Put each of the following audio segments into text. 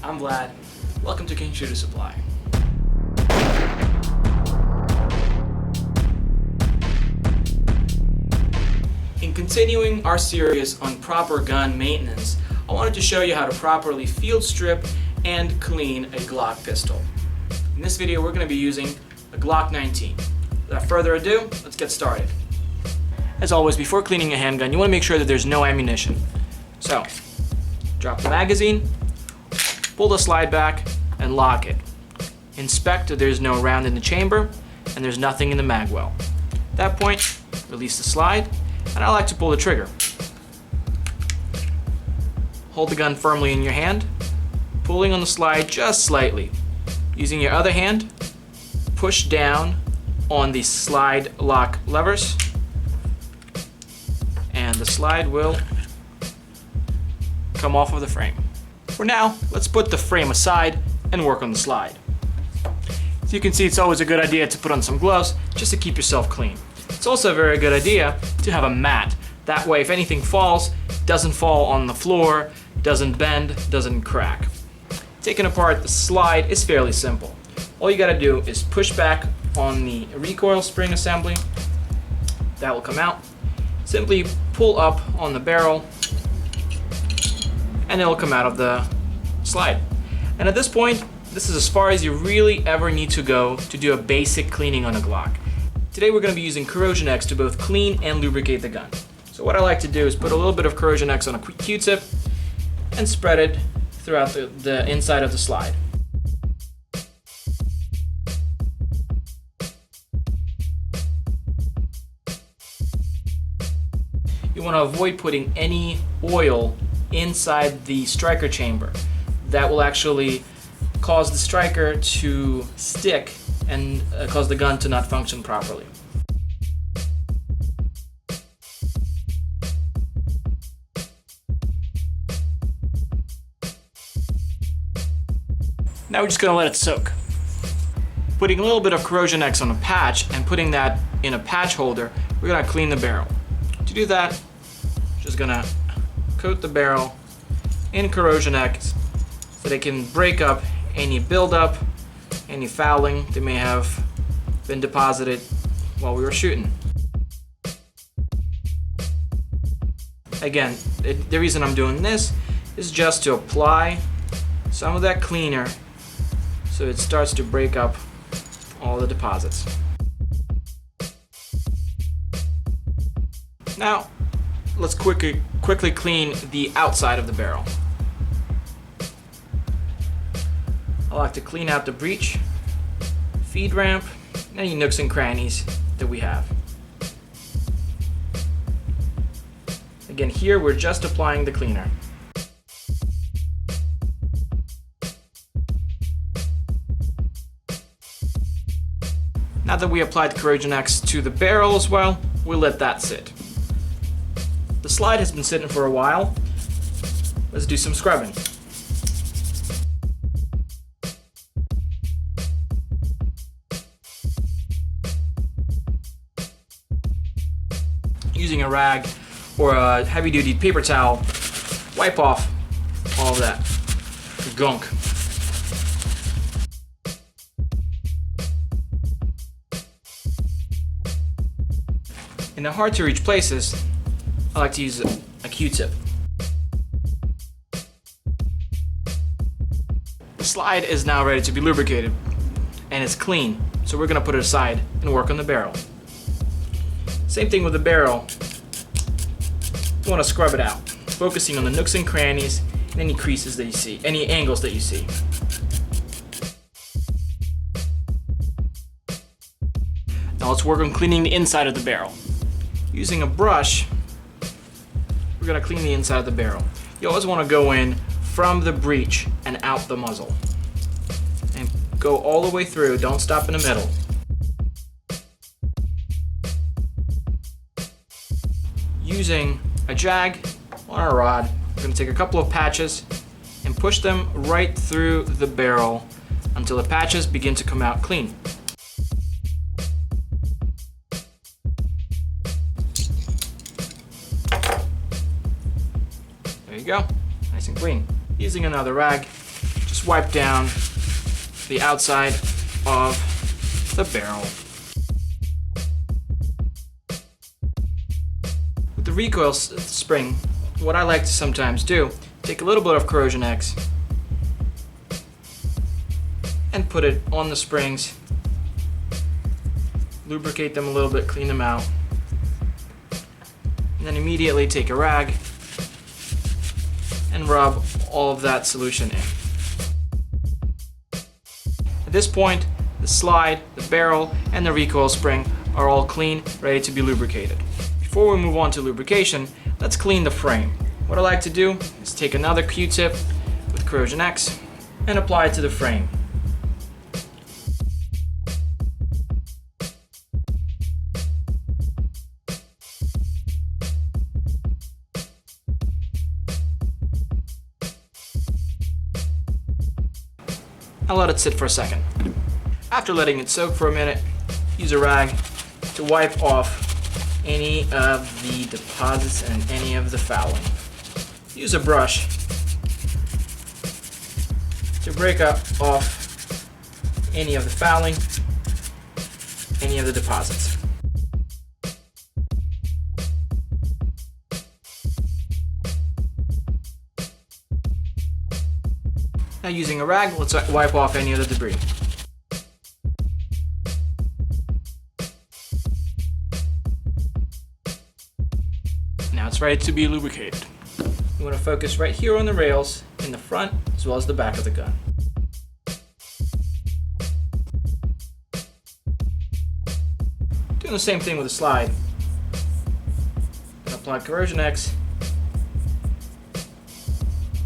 I'm Vlad. Welcome to King Shooter Supply. In continuing our series on proper gun maintenance, I wanted to show you how to properly field strip and clean a Glock pistol. In this video, we're going to be using a Glock 19. Without further ado, let's get started. As always, before cleaning a handgun, you want to make sure that there's no ammunition. So, drop the magazine, pull the slide back, and lock it. Inspect that there's no round in the chamber and there's nothing in the mag well. At that point, release the slide, and I like to pull the trigger. Hold the gun firmly in your hand, pulling on the slide just slightly. Using your other hand, push down on the slide lock levers, and the slide will come off of the frame. For now, let's put the frame aside and work on the slide. As you can see, it's always a good idea to put on some gloves just to keep yourself clean. It's also a very good idea to have a mat. That way, if anything falls, it doesn't fall on the floor, doesn't bend, doesn't crack. Taking apart the slide is fairly simple. All you gotta do is push back on the recoil spring assembly. That will come out. Simply pull up on the barrel and it'll come out of the slide. And at this point, this is as far as you really ever need to go to do a basic cleaning on a Glock. Today we're going to be using Corrosion X to both clean and lubricate the gun. So what I like to do is put a little bit of Corrosion X on a Q-tip and spread it throughout the inside of the slide. You want to avoid putting any oil inside the striker chamber. That will actually cause the striker to stick and cause the gun to not function properly. Now we're just going to let it soak. Putting a little bit of Corrosion X on a patch and putting that in a patch holder, we're going to clean the barrel. To do that, just going to coat the barrel in Corrosion X so they can break up any buildup, any fouling that may have been deposited while we were shooting. Again, the reason I'm doing this is just to apply some of that cleaner so it starts to break up all the deposits. Now, let's quickly clean the outside of the barrel. I like to clean out the breech, feed ramp, and any nooks and crannies that we have. Again, here we're just applying the cleaner. Now that we applied Corrosion X to the barrel as well, we'll let that sit. The slide has been sitting for a while. Let's do some scrubbing. Using a rag or a heavy-duty paper towel, wipe off all of that gunk. In the hard-to-reach places, I like to use a Q-tip. The slide is now ready to be lubricated, and it's clean, so we're going to put it aside and work on the barrel. Same thing with the barrel. You want to scrub it out, focusing on the nooks and crannies and any creases that you see, any angles that you see. Now let's work on cleaning the inside of the barrel. Using a brush, we're going to clean the inside of the barrel. You always want to go in from the breech and out the muzzle. And go all the way through, don't stop in the middle. Using a jag on our rod, we're going to take a couple of patches and push them right through the barrel until the patches begin to come out clean. There you go, nice and clean. Using another rag, just just wipe down the outside of the barrel. With the recoil spring, what I like to sometimes do, take a little bit of Corrosion X and put it on the springs, lubricate them a little bit, clean them out, and then immediately take a rag and rub all of that solution in. At this point, the slide, the barrel, and the recoil spring are all clean, ready to be lubricated. Before we move on to lubrication, let's clean the frame. What I like to do is take another Q-tip with Corrosion X and apply it to the frame. I'll let it sit for a second. After letting it soak for a minute, use a rag to wipe off any of the deposits and any of the fouling. Use a brush to break off any of the fouling, any of the deposits. Now using a rag, let's wipe off any of the debris. Now it's ready to be lubricated. You want to focus right here on the rails in the front as well as the back of the gun. Doing the same thing with the slide. Apply Corrosion X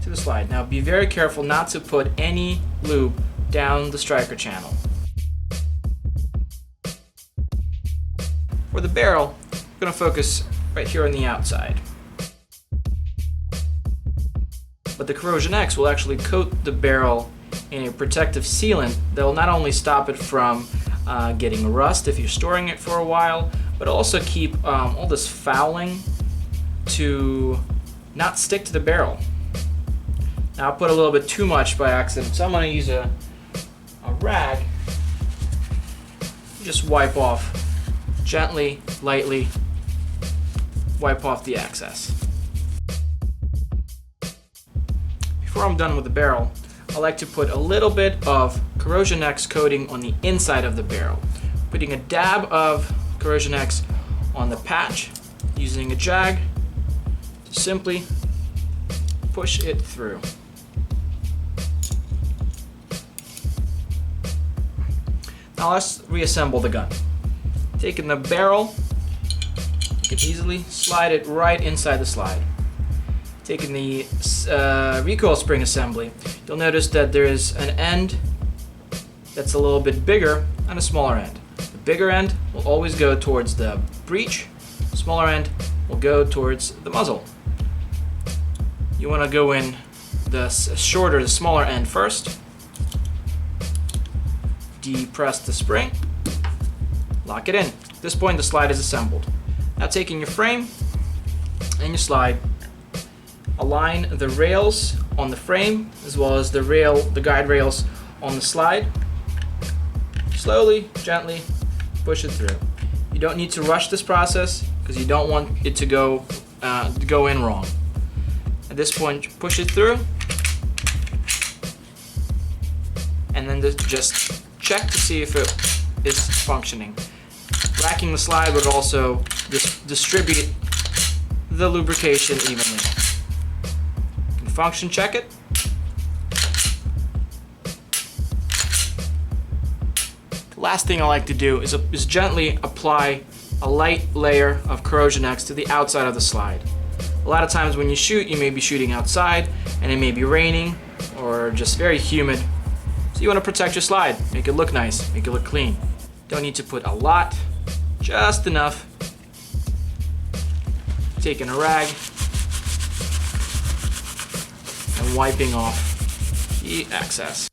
to the slide. Now be very careful not to put any lube down the striker channel. For the barrel, I'm going to focus right here on the outside. But the Corrosion X will actually coat the barrel in a protective sealant that will not only stop it from getting rust if you're storing it for a while, but also keep all this fouling to not stick to the barrel. Now I put a little bit too much by accident, so I'm going to use a rag. Just wipe off, gently, lightly, wipe off the excess. Before I'm done with the barrel, I like to put a little bit of Corrosion X coating on the inside of the barrel. Putting a dab of Corrosion X on the patch, using a jag to simply push it through. Now let's reassemble the gun. Taking the barrel, you can easily slide it right inside the slide. Taking the recoil spring assembly, you'll notice that there is an end that's a little bit bigger and a smaller end. The bigger end will always go towards the breech, the smaller end will go towards the muzzle. You want to go in the shorter, the smaller end first. Depress the spring, lock it in. At this point the slide is assembled. Now taking your frame and your slide, align the rails on the frame as well as the guide rails on the slide. Slowly, gently push it through. You don't need to rush this process because you don't want it to go in wrong. At this point, push it through and then just check to see if it is functioning. Racking the slide would also distribute the lubrication evenly. You can function check it. The last thing I like to do is gently apply a light layer of Corrosion X to the outside of the slide. A lot of times when you shoot, you may be shooting outside and it may be raining or just very humid. So you want to protect your slide, make it look nice, make it look clean. Don't need to put a lot, just enough. Taking a rag and wiping off the excess.